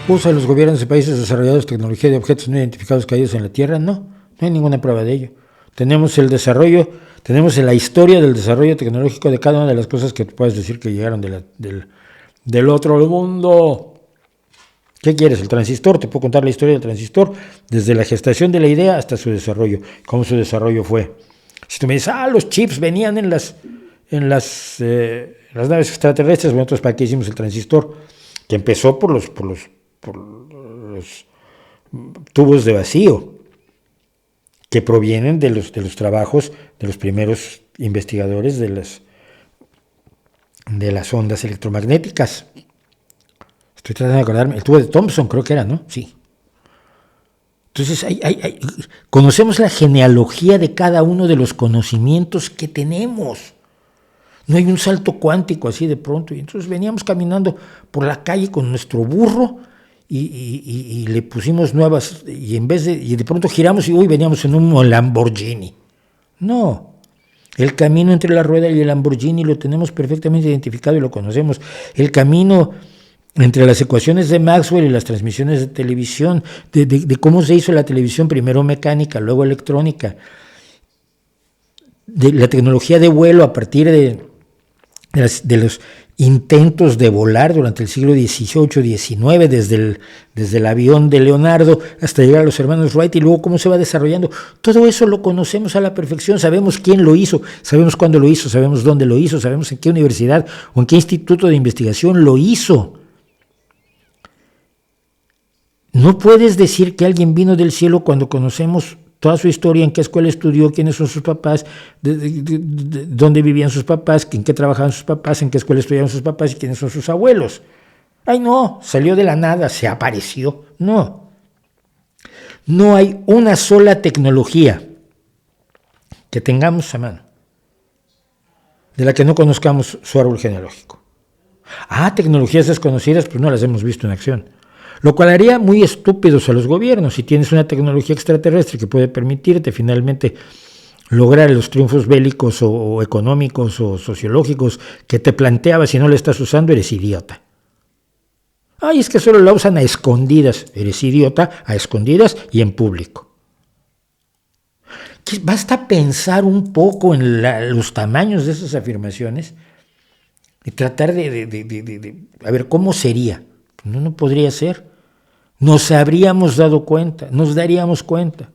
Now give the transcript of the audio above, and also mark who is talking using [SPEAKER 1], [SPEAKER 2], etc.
[SPEAKER 1] ¿Usan los gobiernos de países desarrollados tecnología de objetos no identificados caídos en la Tierra? No, no hay ninguna prueba de ello. Tenemos el desarrollo, tenemos la historia del desarrollo tecnológico de cada una de las cosas que puedes decir que llegaron del otro mundo. ¿Qué quieres? El transistor. Te puedo contar la historia del transistor desde la gestación de la idea hasta su desarrollo, cómo su desarrollo fue. Si tú me dices, los chips venían en las naves extraterrestres, bueno, entonces ¿para qué hicimos el transistor? Que empezó por los tubos de vacío, que provienen de los trabajos de los primeros investigadores de las ondas electromagnéticas. Estoy tratando de acordarme, el tubo de Thomson creo que era, ¿no? Sí. Entonces, conocemos la genealogía de cada uno de los conocimientos que tenemos. No hay un salto cuántico así de pronto. Y entonces veníamos caminando por la calle con nuestro burro y le pusimos nuevas, y de pronto giramos y veníamos en un Lamborghini. No. El camino entre la rueda y el Lamborghini lo tenemos perfectamente identificado y lo conocemos. El camino entre las ecuaciones de Maxwell y las transmisiones de televisión, de cómo se hizo la televisión, primero mecánica, luego electrónica, de la tecnología de vuelo a partir de los intentos de volar durante el siglo XVIII, XIX, desde el avión de Leonardo hasta llegar a los hermanos Wright, y luego cómo se va desarrollando. Todo eso lo conocemos a la perfección, sabemos quién lo hizo, sabemos cuándo lo hizo, sabemos dónde lo hizo, sabemos en qué universidad o en qué instituto de investigación lo hizo. No puedes decir que alguien vino del cielo cuando conocemos toda su historia, en qué escuela estudió, quiénes son sus papás, dónde vivían sus papás, en qué trabajaban sus papás, en qué escuela estudiaban sus papás y quiénes son sus abuelos. Ay, no, salió de la nada, se apareció. No. No hay una sola tecnología que tengamos a mano de la que no conozcamos su árbol genealógico. Tecnologías desconocidas, pues no las hemos visto en acción. Lo cual haría muy estúpidos a los gobiernos. Si tienes una tecnología extraterrestre que puede permitirte finalmente lograr los triunfos bélicos o económicos o sociológicos que te planteabas, si no la estás usando, eres idiota. Es que solo la usan a escondidas. Eres idiota a escondidas y en público. Basta pensar un poco en los tamaños de esas afirmaciones y tratar de a ver cómo sería. No podría ser. Nos habríamos dado cuenta, nos daríamos cuenta.